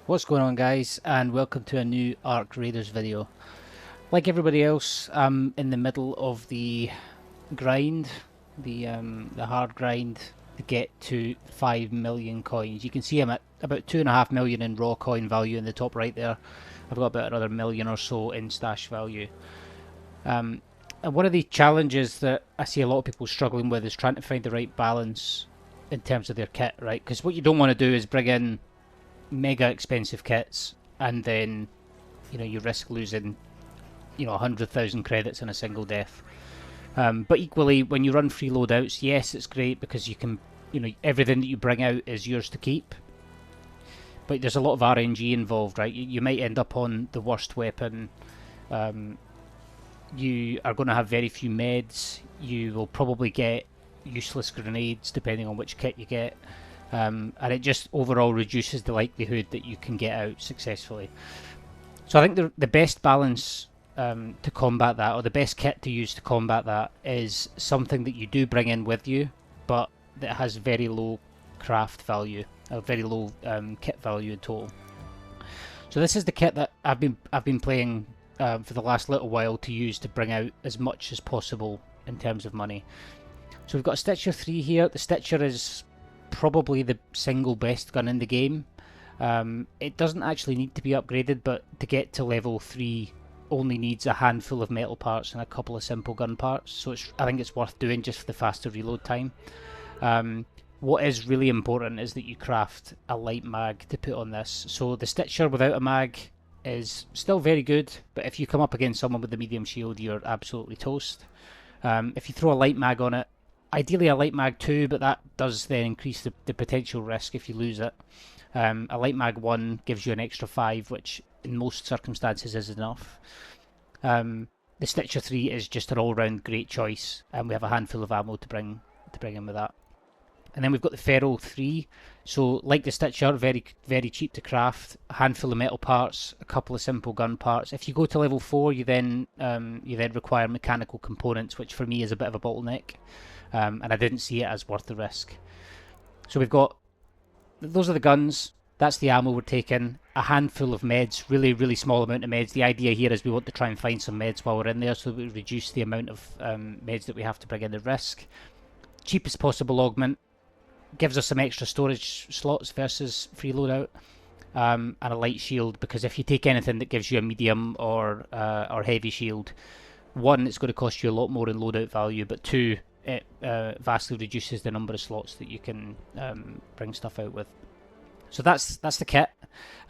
What's going on, guys, and welcome to a new Ark Raiders video. Like everybody else, I'm in the middle of the grind, the hard grind to get to 5 million coins. You can see I'm at about 2.5 million in raw coin value in the top right there. I've got about another million or so in stash value. And one of the challenges that I see a lot of people struggling with is trying to find the right balance in terms of their kit, right? Because what you don't want to do is bring in mega expensive kits and then you risk losing 100,000 credits in a single death. But equally, when you run free loadouts, yes, it's great because you can everything that you bring out is yours to keep, but there's a lot of RNG involved, right? You might end up on the worst weapon. You are going to have very few meds. You will probably get useless grenades depending on which kit you get. And it just overall reduces the likelihood that you can get out successfully. So I think the best balance to combat that, or the best kit to use to combat that, is something that you do bring in with you, but that has very low craft value, or very low kit value in total. So this is the kit that I've been playing for the last little while to use to bring out as much as possible in terms of money. So we've got a Stitcher 3 here. The Stitcher is probably the single best gun in the game. It doesn't actually need to be upgraded, but to get to level 3 only needs a handful of metal parts and a couple of simple gun parts, so I think it's worth doing just for the faster reload time. What is really important is that you craft a light mag to put on this. So the Stitcher without a mag is still very good, but if you come up against someone with a medium shield, you're absolutely toast. If you throw a light mag on it, ideally a light mag 2, but that does then increase the potential risk if you lose it. A light mag 1 gives you an extra 5, which in most circumstances is enough. The Stitcher 3 is just an all-round great choice, and we have a handful of ammo to bring in with that. And then we've got the Feral 3, so like the Stitcher, very very cheap to craft, a handful of metal parts, a couple of simple gun parts. If you go to level 4, you then require mechanical components, which for me is a bit of a bottleneck. And I didn't see it as worth the risk. So we've got, those are the guns, that's the ammo we're taking, a handful of meds, really small amount of meds. The idea here is we want to try and find some meds while we're in there so that we reduce the amount of meds that we have to bring in the risk. Cheapest possible augment, gives us some extra storage slots versus free loadout, and a light shield, because if you take anything that gives you a medium or heavy shield, 1, it's going to cost you a lot more in loadout value, but 2, it vastly reduces the number of slots that you can bring stuff out with. So that's the kit.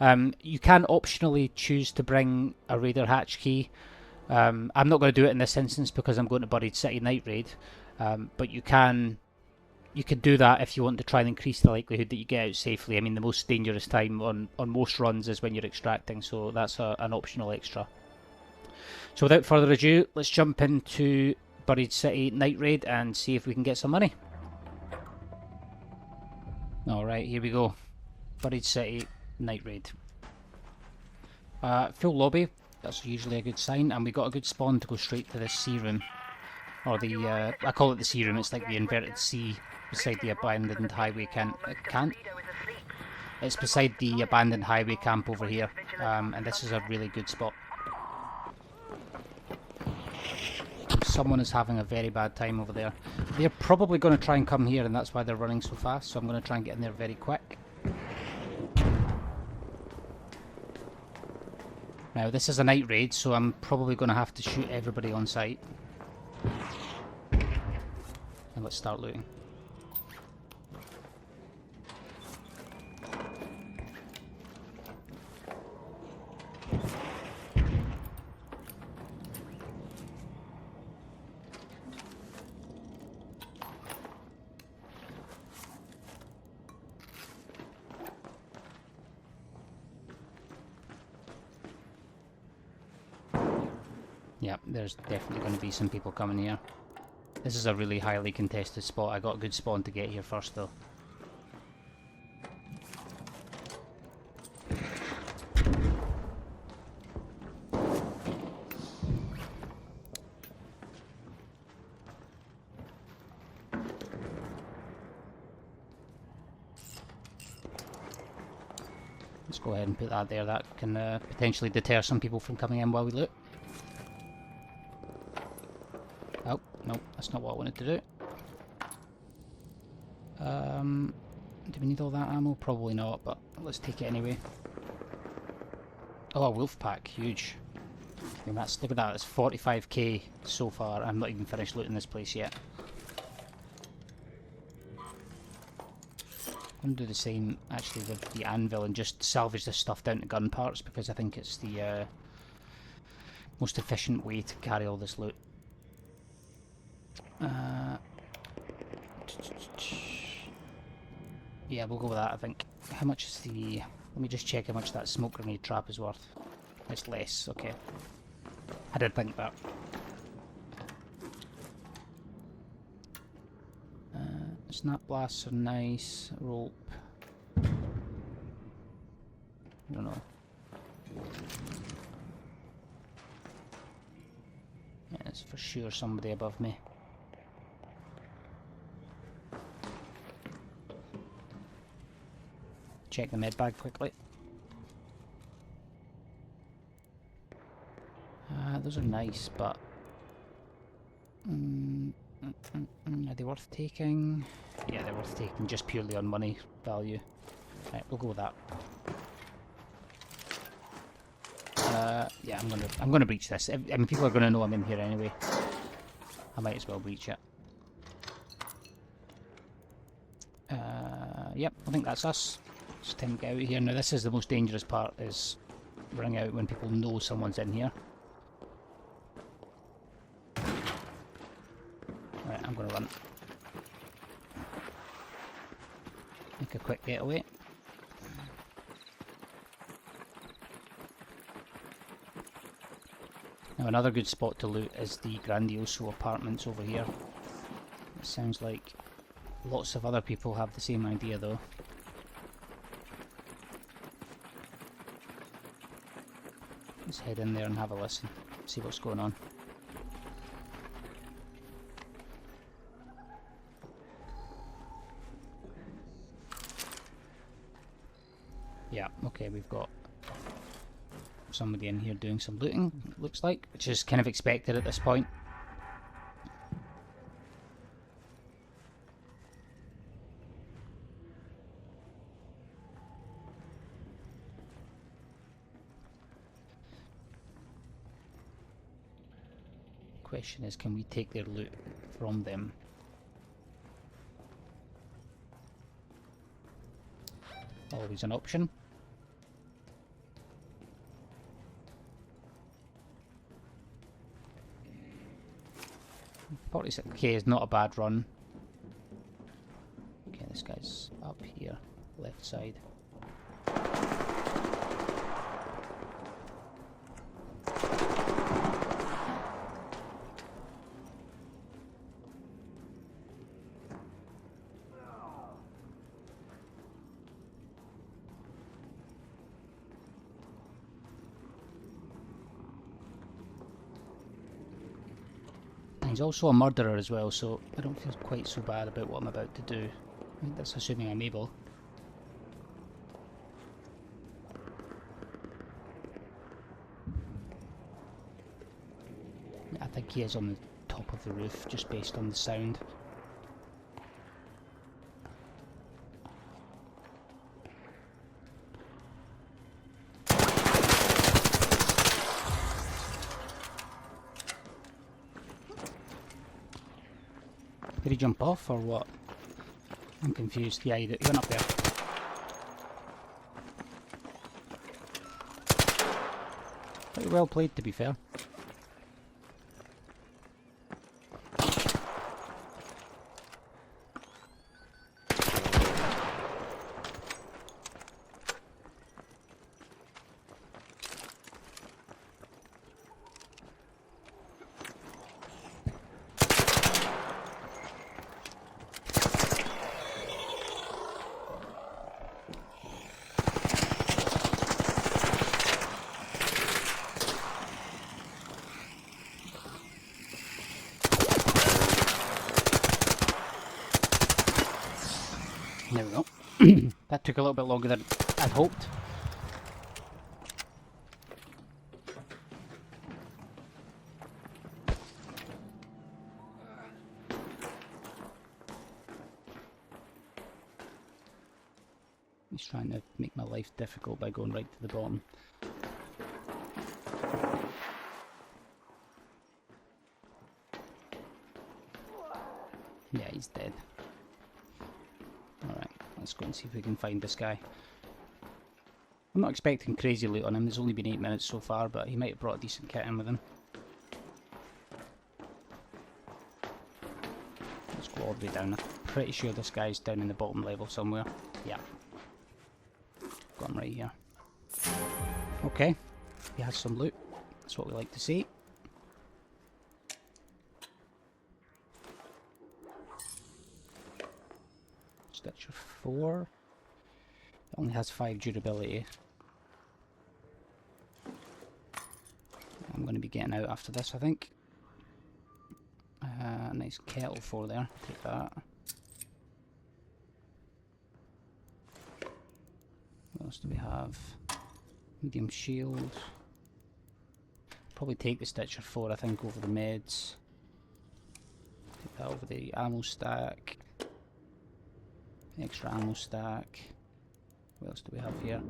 You can optionally choose to bring a Raider hatch key. I'm not going to do it in this instance because I'm going to Buried City Night Raid, but you can do that if you want to try and increase the likelihood that you get out safely. I mean, the most dangerous time on most runs is when you're extracting, so that's an optional extra. So without further ado, let's jump into Buried City Night Raid and see if we can get some money. Alright, here we go. Buried City Night Raid. Full lobby, that's usually a good sign, and we got a good spawn to go straight to the C room. Or the, I call it the C room, it's like the inverted C beside the abandoned highway camp. It's beside the abandoned highway camp over here, and this is a really good spot. Someone is having a very bad time over there. They're probably going to try and come here, and that's why they're running so fast, so I'm going to try and get in there very quick. Now, this is a night raid, so I'm probably going to have to shoot everybody on sight. And let's start looting. Yep, there's definitely going to be some people coming here. This is a really highly contested spot. I got a good spawn to get here first though. Let's go ahead and put that there. That can potentially deter some people from coming in while we loot. Oh, no, that's not what I wanted to do. Do we need all that ammo? Probably not, but let's take it anyway. Oh, a wolf pack, huge. I mean, that's, look at that, it's 45k so far. I'm not even finished looting this place yet. I'm going to do the same actually with the anvil and just salvage this stuff down to gun parts, because I think it's the most efficient way to carry all this loot. Yeah, we'll go with that, I think. How much is the... Let me just check how much that smoke grenade trap is worth. It's less, okay. I did think that. Snap blasts are nice. Rope. I don't know. Yeah, it's for sure somebody above me. Check the med bag quickly. Those are nice, but are they worth taking? Yeah, they're worth taking just purely on money value. Right, we'll go with that. Yeah, I'm gonna breach this. I mean, people are gonna know I'm in here anyway. I might as well breach it. Yep, I think that's us. Just time to get out of here. Now this is the most dangerous part, is running out when people know someone's in here. Right, I'm gonna run. Make a quick getaway. Now another good spot to loot is the Grandioso apartments over here. It sounds like lots of other people have the same idea though. Let's head in there and have a listen, see what's going on. Yeah, okay, we've got somebody in here doing some looting, looks like, which is kind of expected at this point. Question is, can we take their loot from them? Always an option. 46k is not a bad run. Okay, this guy's up here, left side. He's also a murderer as well, so I don't feel quite so bad about what I'm about to do. I mean, that's assuming I'm able. I think he is on the top of the roof, just based on the sound. Did he jump off or what? I'm confused. Yeah, he went up there. Pretty well played, to be fair. There we go. That took a little bit longer than I'd hoped. He's trying to make my life difficult by going right to the bottom. Yeah, he's dead. Alright, let's go and see if we can find this guy. I'm not expecting crazy loot on him, there's only been 8 minutes so far, but he might have brought a decent kit in with him. Let's go all the way down. I'm pretty sure this guy's down in the bottom level somewhere. Yeah. Got him right here. Okay, he has some loot. That's what we like to see. Stitcher 4. It only has 5 durability. I'm going to be getting out after this, I think. Nice kettle for there. Take that. What else do we have? Medium shield. Probably take the Stitcher 4, I think, over the meds. Take that over the ammo stack. Extra ammo stack. What else do we have here?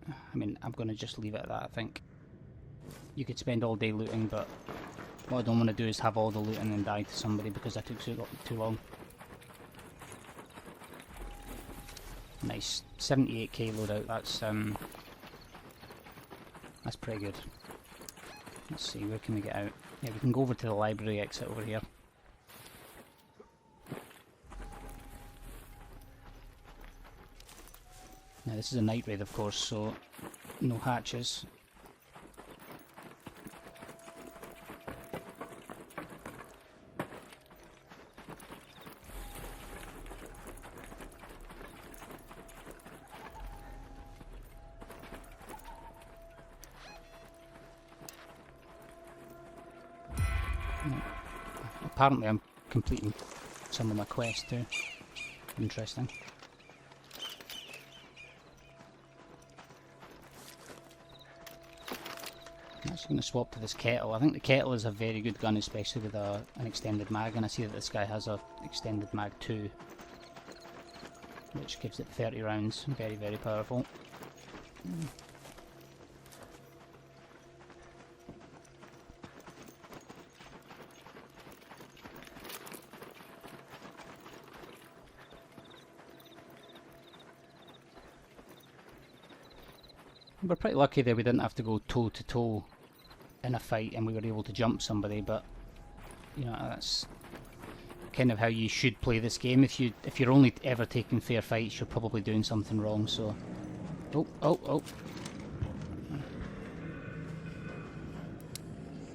I mean, I'm going to just leave it at that, I think. You could spend all day looting, but what I don't want to do is have all the loot and then die to somebody because I took too long. Nice. 78k loadout, that's pretty good. Let's see, where can we get out? Yeah, we can go over to the library exit over here. Now this is a night raid, of course, so no hatches. Apparently I'm completing some of my quests too. Interesting. I'm actually going to swap to this kettle. I think the kettle is a very good gun, especially with an extended mag, and I see that this guy has a extended mag too, which gives it 30 rounds. Very, very powerful. We're pretty lucky that we didn't have to go toe to toe in a fight and we were able to jump somebody, but you know, that's kind of how you should play this game. If you're only ever taking fair fights, you're probably doing something wrong. So oh,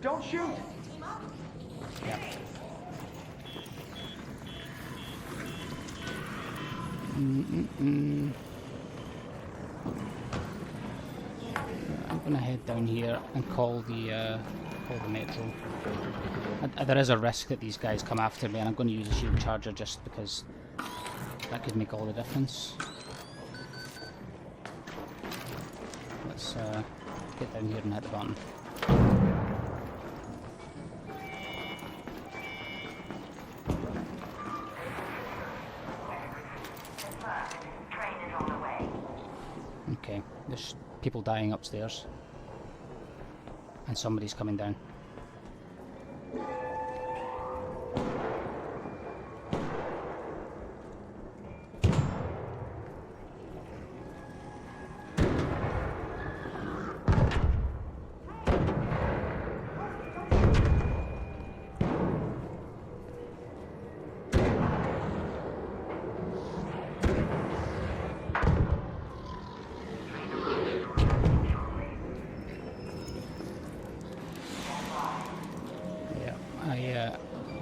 don't shoot. Yeah. I'm gonna head down here and call the metro. There is a risk that these guys come after me, and I'm going to use a shield charger just because that could make all the difference. Let's get down here and hit the button. Okay, there's people dying upstairs. And somebody's coming down.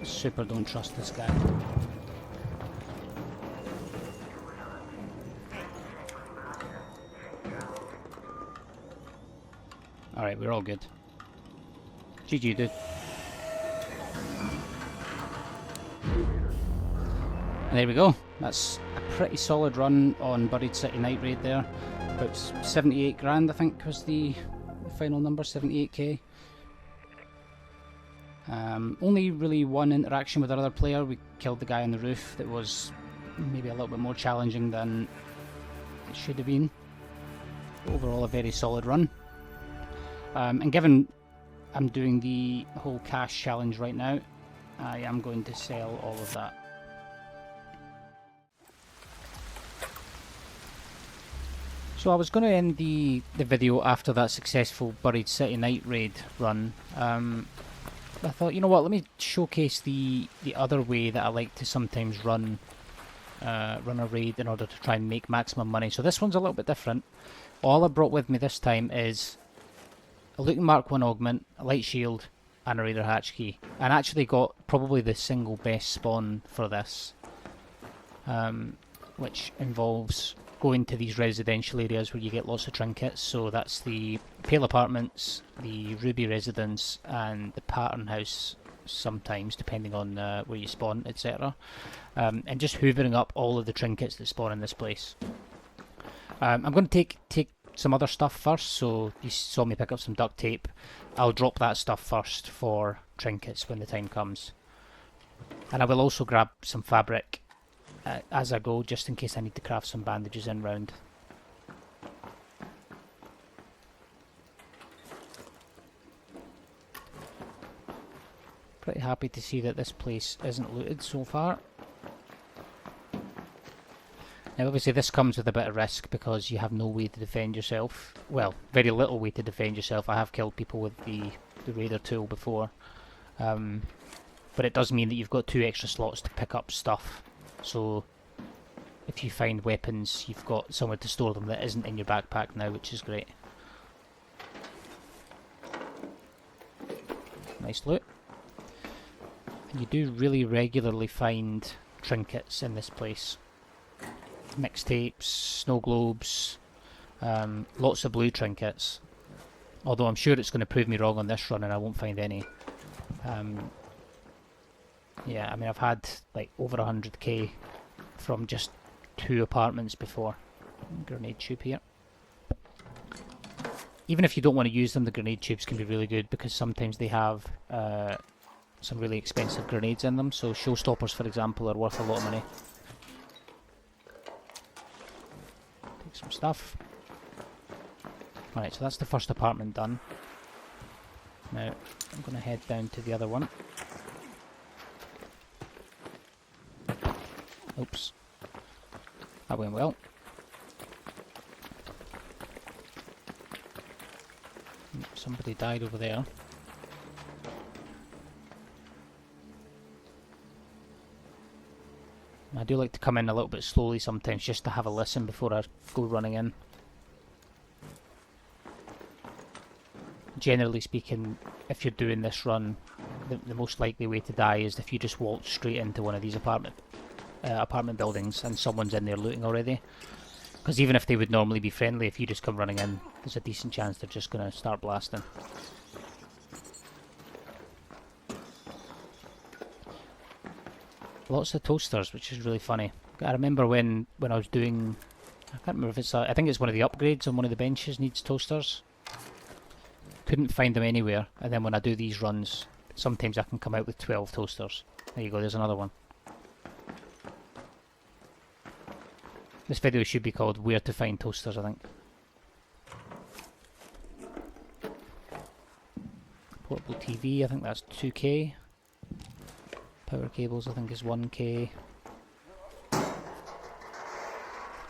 Super don't trust this guy. Alright, we're all good. GG, dude. And there we go. That's a pretty solid run on Buried City Night Raid there. About 78 grand, I think, was the final number, 78k. Only really one interaction with our other player. We killed the guy on the roof. That was maybe a little bit more challenging than it should have been. Overall, a very solid run. And given I'm doing the whole cash challenge right now, I am going to sell all of that. So I was going to end the video after that successful Buried City Night raid run. I thought, you know what, let me showcase the other way that I like to sometimes run a raid in order to try and make maximum money. So this one's a little bit different. All I brought with me this time is a Looting Mark 1 augment, a light shield, and a Raider hatch key. And actually got probably the single best spawn for this, which involves going to these residential areas where you get lots of trinkets. So that's the Pale Apartments, the Ruby Residence, and the Pattern House sometimes, depending on where you spawn, etc. And just hoovering up all of the trinkets that spawn in this place. I'm going to take some other stuff first. So you saw me pick up some duct tape. I'll drop that stuff first for trinkets when the time comes. And I will also grab some fabric as I go, just in case I need to craft some bandages in round. Pretty happy to see that this place isn't looted so far. Now obviously this comes with a bit of risk because you have no way to defend yourself. Well, very little way to defend yourself. I have killed people with the Raider tool before. But it does mean that you've got 2 extra slots to pick up stuff. So if you find weapons, you've got somewhere to store them that isn't in your backpack now, which is great. Nice loot. And you do really regularly find trinkets in this place. Mixtapes, snow globes, lots of blue trinkets. Although I'm sure it's going to prove me wrong on this run and I won't find any. Yeah, I mean I've had like over 100k from just 2 apartments before. Grenade tube here. Even if you don't want to use them, the grenade tubes can be really good because sometimes they have some really expensive grenades in them. So showstoppers, for example, are worth a lot of money. Take some stuff. Alright, so that's the first apartment done. Now I'm going to head down to the other one. Oops. That went well. Somebody died over there. I do like to come in a little bit slowly sometimes just to have a listen before I go running in. Generally speaking, if you're doing this run, the most likely way to die is if you just walk straight into one of these apartment buildings and someone's in there looting already. Because even if they would normally be friendly, if you just come running in, there's a decent chance they're just going to start blasting. Lots of toasters, which is really funny. I remember when I was doing, I can't remember if it's I think it's one of the upgrades on one of the benches needs toasters. Couldn't find them anywhere, and then when I do these runs, sometimes I can come out with 12 toasters. There you go, there's another one. This video should be called Where to Find Toasters, I think. Portable TV, I think that's 2k. Power cables, I think is 1k.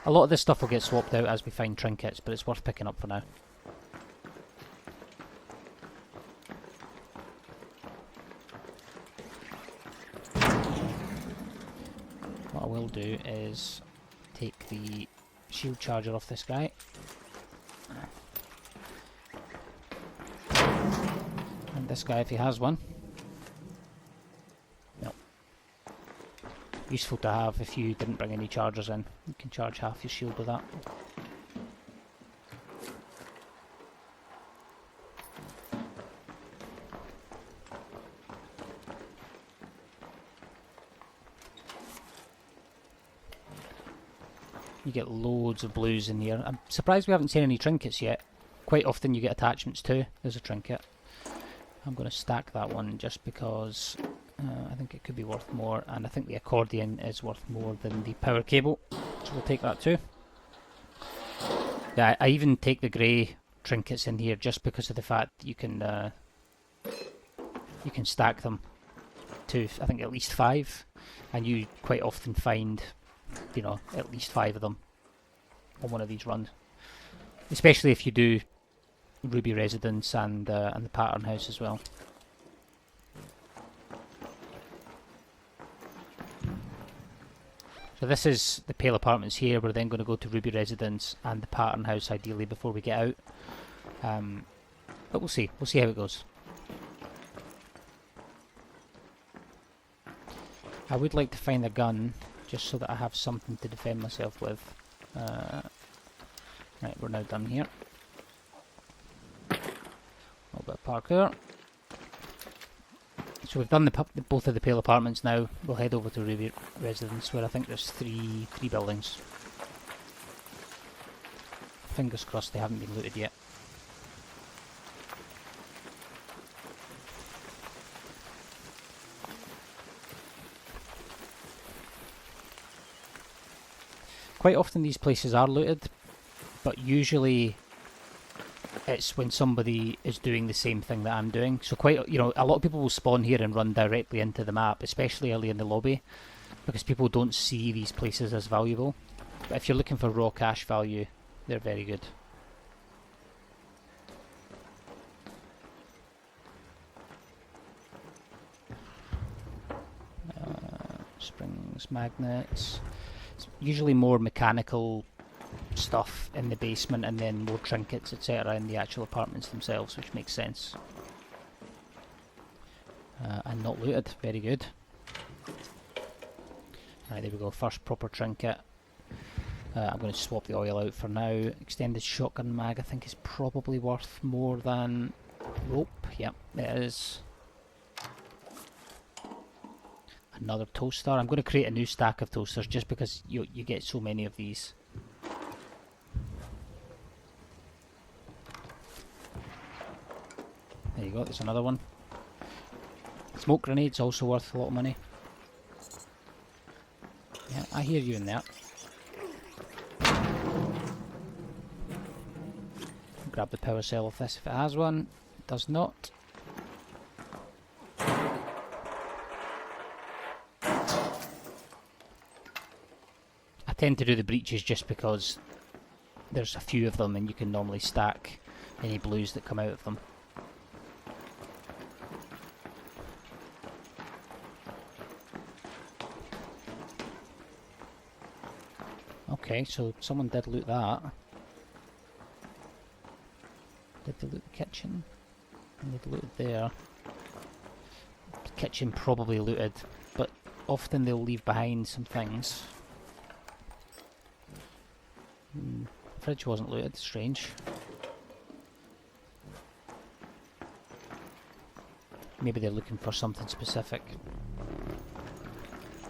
A lot of this stuff will get swapped out as we find trinkets, but it's worth picking up for now. What I will do is take the shield charger off this guy. And this guy if he has one. No. Useful to have if you didn't bring any chargers in. You can charge half your shield with that. You get loads of blues in here. I'm surprised we haven't seen any trinkets yet. Quite often you get attachments too. There's a trinket. I'm going to stack that one just because I think it could be worth more, and I think the accordion is worth more than the power cable, so we'll take that too. Yeah, I even take the grey trinkets in here just because of the fact that you can stack them to, I think, at least 5, and you quite often find, you know, at least 5 of them on one of these runs, especially if you do Ruby Residence and the Pattern House as well. So this is the Pale Apartments here. We're then going to go to Ruby Residence and the Pattern House ideally before we get out. But we'll see. We'll see how it goes. I would like to find a gun just so that I have something to defend myself with. Right, we're now done here. A little bit of parkour. So we've done both of the Pale Apartments now. We'll head over to Ruby Residence, where I think there's three buildings. Fingers crossed they haven't been looted yet. Quite often these places are looted, but usually it's when somebody is doing the same thing that I'm doing. So a lot of people will spawn here and run directly into the map, especially early in the lobby, because people don't see these places as valuable. But if you're looking for raw cash value, they're very good. Springs, magnets. It's usually more mechanical stuff in the basement and then more trinkets, etc. in the actual apartments themselves, which makes sense. And not looted, very good. Right, there we go, first proper trinket. I'm going to swap the oil out for now. Extended shotgun mag I think is probably worth more than rope. Yep, it is. Another toaster. I'm going to create a new stack of toasters just because you get so many of these. There you go, there's another one. Smoke grenades also worth a lot of money. Yeah, I hear you in there. Grab the power cell of this if it has one. It does not. I tend to do the breaches just because there's a few of them and you can normally stack any blues that come out of them. Okay, so someone did loot that. Did they loot the kitchen? And they've looted there. The kitchen probably looted, but often they'll leave behind some things. Fridge wasn't looted, strange. Maybe they're looking for something specific.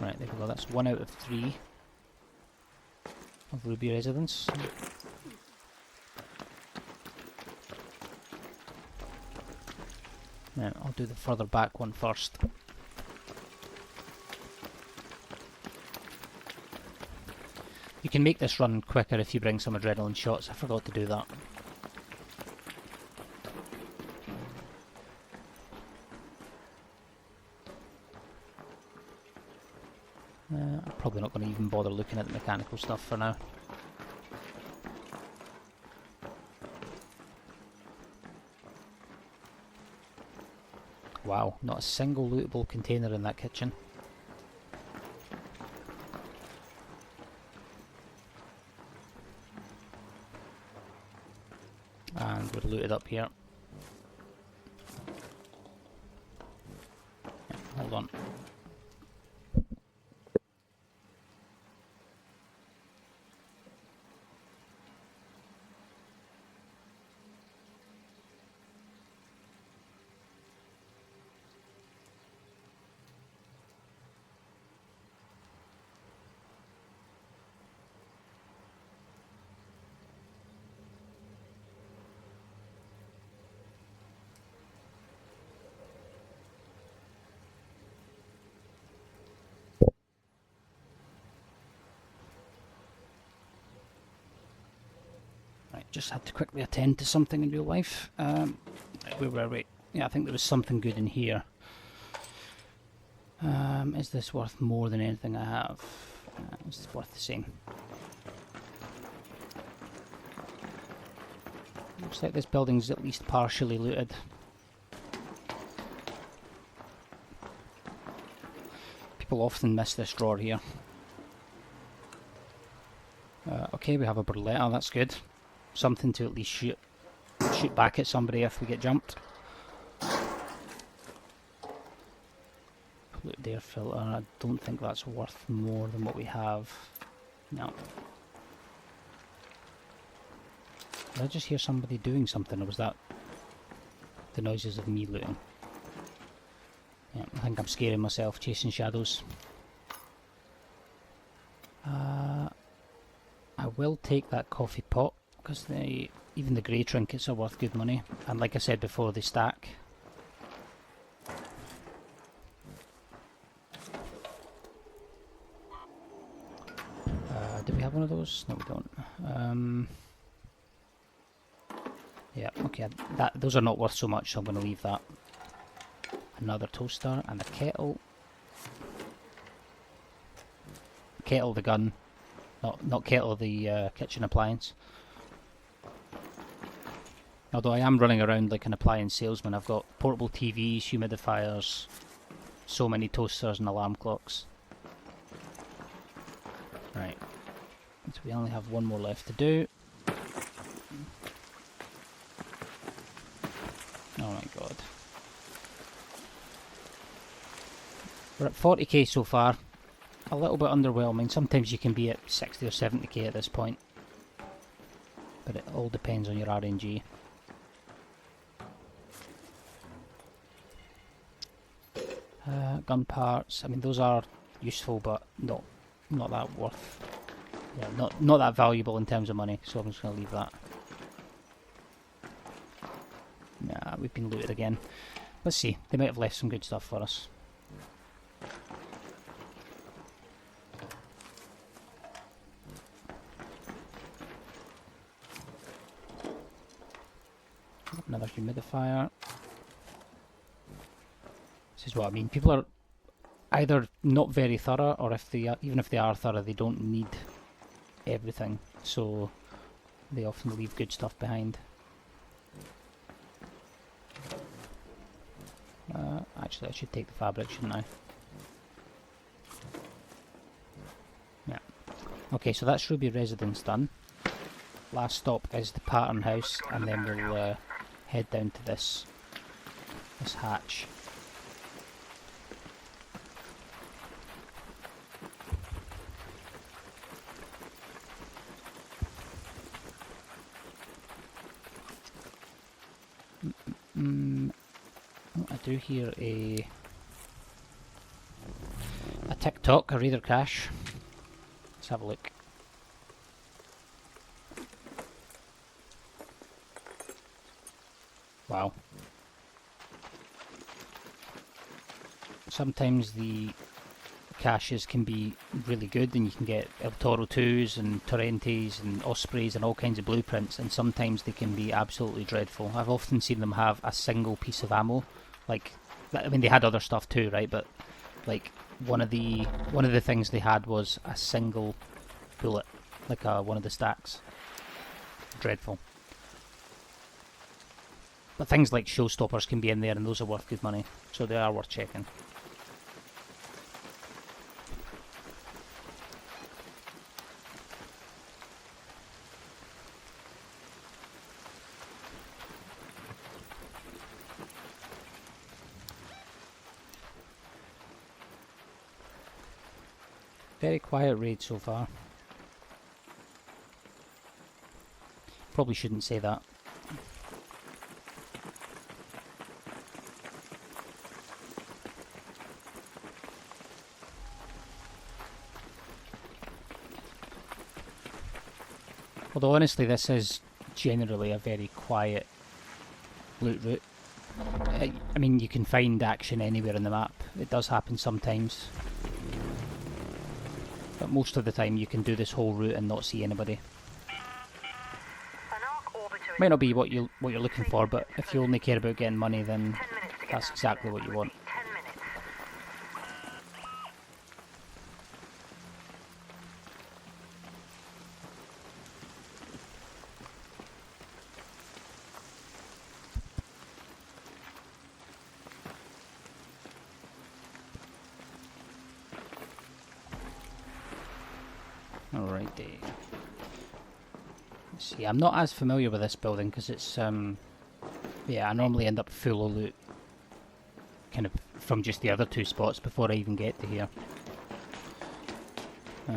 Right, there we go, that's 1 out of 3 of Ruby Residence. Now, I'll do the further back one first. You can make this run quicker if you bring some adrenaline shots. I forgot to do that. I'm probably not going to even bother looking at the mechanical stuff for now. Wow, not a single lootable container in that kitchen. And we're looted up here. Yeah, hold on. Just had to quickly attend to something in real life. Where were we? Yeah, I think there was something good in here. Is this worth more than anything I have? It's worth the same. Looks like this building's at least partially looted. People often miss this drawer here. Okay, we have a Berletta, that's good. Something to at least shoot back at somebody if we get jumped. Polluted air filter, I don't think that's worth more than what we have. No. Did I just hear somebody doing something, or was that the noises of me looting? Yeah, I think I'm scaring myself, chasing shadows. I will take that coffee pot, because even the grey trinkets are worth good money, and like I said before, they stack. Do we have one of those? No, we don't. Yeah, okay, those are not worth so much, so I'm going to leave that. Another toaster and a kettle. Kettle the gun, not kettle the kitchen appliance. Although I am running around like an appliance salesman. I've got portable TVs, humidifiers, so many toasters and alarm clocks. Right, so we only have one more left to do. Oh my god. We're at 40k so far. A little bit underwhelming. Sometimes you can be at 60 or 70k at this point. But it all depends on your RNG. Gun parts, I mean those are useful but not that worth, yeah, not that valuable in terms of money, so I'm just going to leave that. Nah, we've been looted again. Let's see, they might have left some good stuff for us. Another humidifier. This is what I mean, people are either not very thorough, or even if they are thorough, they don't need everything, so they often leave good stuff behind. Actually, I should take the fabric, shouldn't I? Yeah. Okay, so that's Ruby Residence done. Last stop is the pattern house, and then we'll head down to this hatch. I do hear a TikTok, a reader cache. Let's have a look. Wow. Sometimes the caches can be really good and you can get El Toro 2s and Torrentes and Ospreys and all kinds of blueprints, and sometimes they can be absolutely dreadful. I've often seen them have a single piece of ammo. Like, I mean, they had other stuff too, right? But like one of the things they had was a single bullet, like one of the stacks. Dreadful. But things like showstoppers can be in there, and those are worth good money, so they are worth checking. Very quiet raid so far. Probably shouldn't say that. Although honestly, this is generally a very quiet loot route. I mean, you can find action anywhere in the map. It does happen sometimes. But most of the time you can do this whole route and not see anybody. An Might not be what you're looking for, but if you only care about getting money, then that's exactly what you want. Alrighty. Let's see, I'm not as familiar with this building because it's yeah, I normally end up full of loot kind of from just the other two spots before I even get to here. But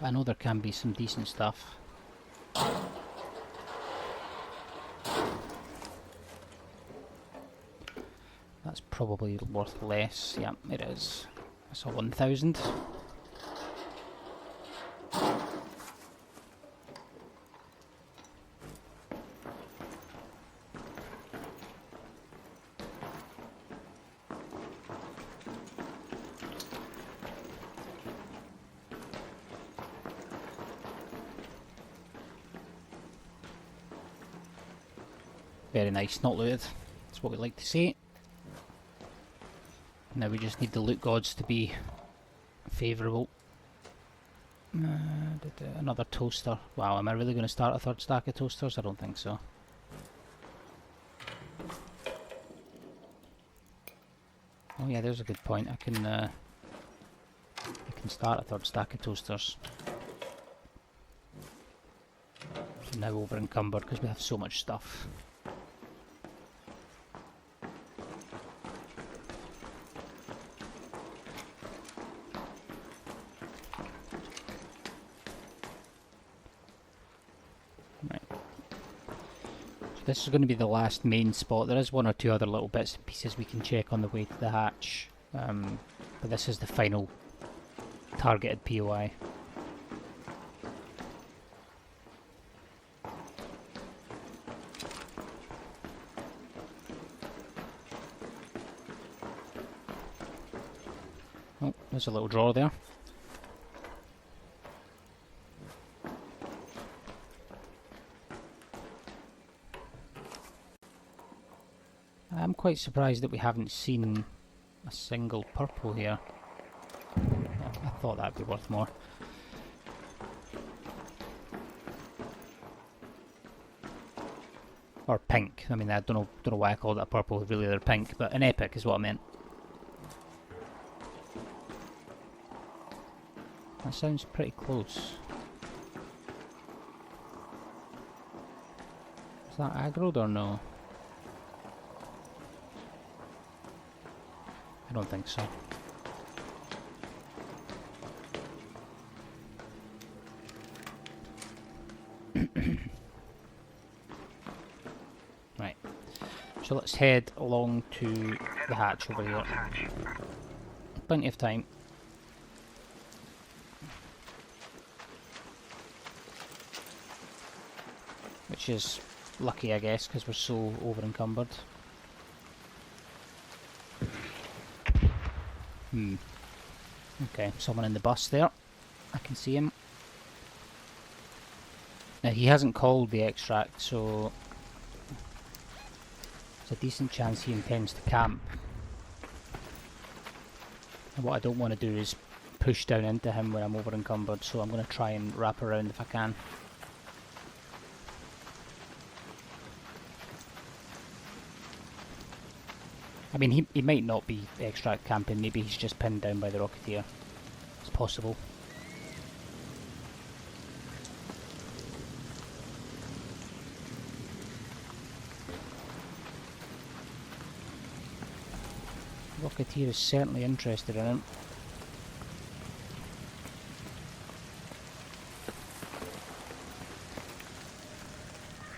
I know there can be some decent stuff. That's probably worth less. Yeah, it is. That's a 1,000. Very nice, not looted. That's what we like to see. Now we just need the loot gods to be favourable. Another toaster. Wow, am I really going to start a third stack of toasters? I don't think so. Oh yeah, there's a good point. I can start a third stack of toasters. I'm now over encumbered because we have so much stuff. This is going to be the last main spot. There is one or two other little bits and pieces we can check on the way to the hatch. But this is the final targeted POI. Oh, there's a little drawer there. I'm quite surprised that we haven't seen a single purple here. I thought that'd be worth more. Or pink. I mean, I don't know why I called it a purple. Really, they're pink, but an epic is what I meant. That sounds pretty close. Is that aggroed or no? I don't think so. Right. So let's head along to the hatch over here. Plenty of time. Which is lucky, I guess, because we're so over encumbered. Okay, someone in the bus there. I can see him. Now, he hasn't called the extract, so there's a decent chance he intends to camp. And what I don't want to do is push down into him when I'm over encumbered, so I'm going to try and wrap around if I can. I mean, he might not be extract camping, maybe he's just pinned down by the Rocketeer. It's possible. Rocketeer is certainly interested in him.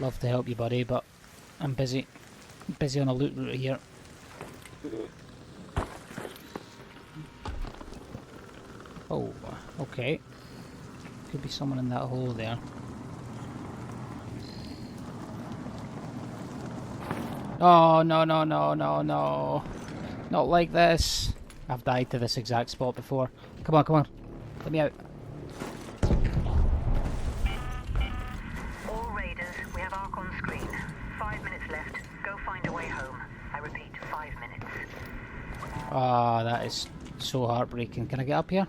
Love to help you, buddy, but I'm busy. Busy on a loot route here. Oh, okay. Could be someone in that hole there. Oh, no, no, no, no, no. Not like this. I've died to this exact spot before. Come on, come on. Let me out. Ah, that is so heartbreaking. Can I get up here?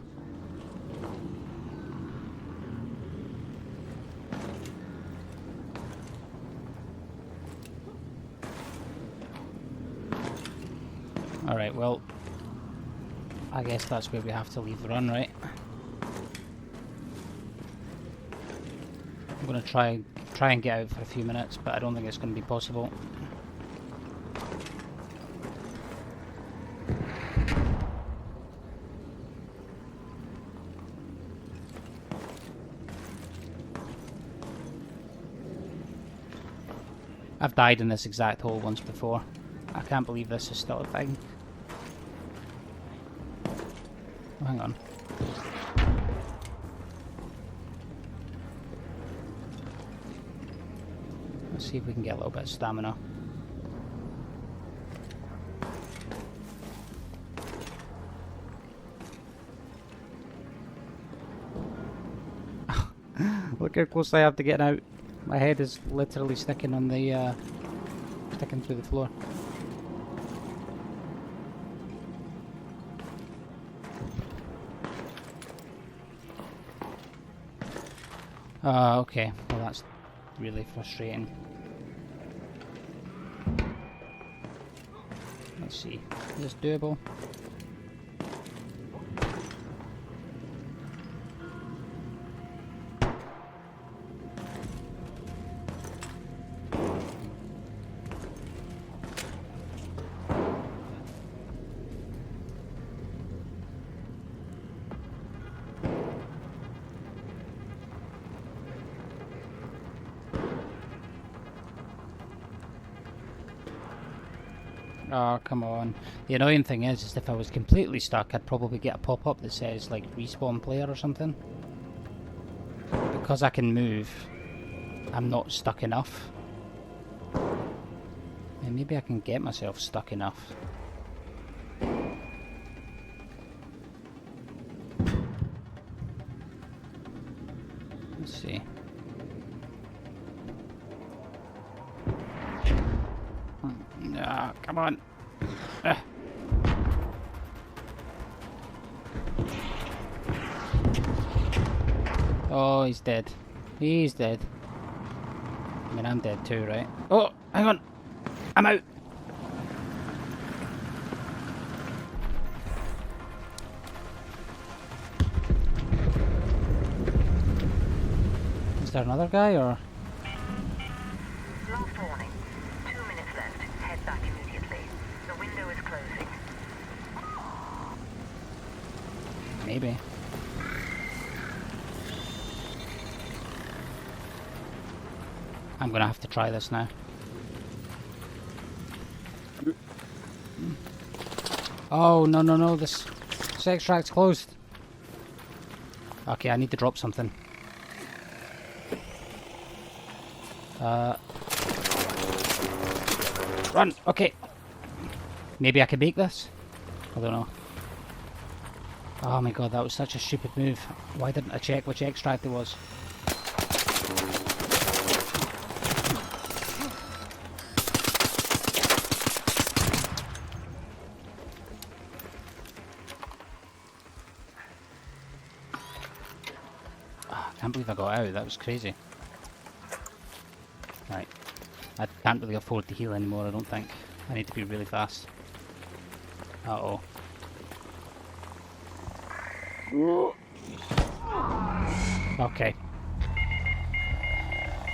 Alright, well, I guess that's where we have to leave the run, right? I'm gonna try and get out for a few minutes, but I don't think it's gonna be possible. I've died in this exact hole once before. I can't believe this is still a thing. Oh, hang on. Let's see if we can get a little bit of stamina. Look how close I have to get out. My head is literally sticking on the sticking through the floor. Okay. Well, that's really frustrating. Let's see. Is this doable? Oh, come on. The annoying thing is if I was completely stuck, I'd probably get a pop-up that says, like, respawn player or something. Because I can move, I'm not stuck enough. And maybe I can get myself stuck enough. Let's see. Ah, come on. Oh, he's dead. He's dead. I mean, I'm dead too, right? Oh, hang on. I'm out. Is there another guy, or? Last warning. 2 minutes left. Head back immediately. The window is closing. Maybe. I'm gonna have to try this now. Oh, no, no, no, this extract's closed. Okay, I need to drop something. Run! Okay. Maybe I can make this? I don't know. Oh my god, that was such a stupid move. Why didn't I check which extract it was? I can't believe I got out, that was crazy. Right. I can't really afford to heal anymore, I don't think. I need to be really fast. Uh-oh. Okay.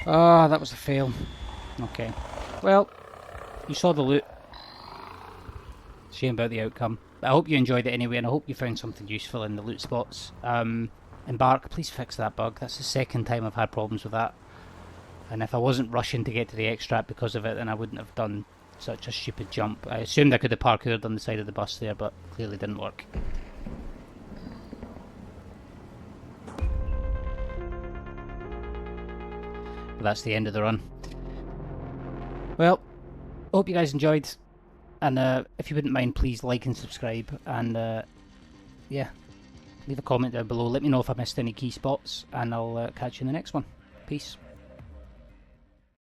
Ah, that was a fail. Okay. Well, you saw the loot. Shame about the outcome. But I hope you enjoyed it anyway, and I hope you found something useful in the loot spots. Embark, please fix that bug. That's the second time I've had problems with that. And if I wasn't rushing to get to the extract because of it, then I wouldn't have done such a stupid jump. I assumed I could have parkoured on the side of the bus there, but clearly didn't work. But that's the end of the run. Well, hope you guys enjoyed. And if you wouldn't mind, please like and subscribe. And yeah, leave a comment down below. Let me know if I missed any key spots. And I'll catch you in the next one. Peace.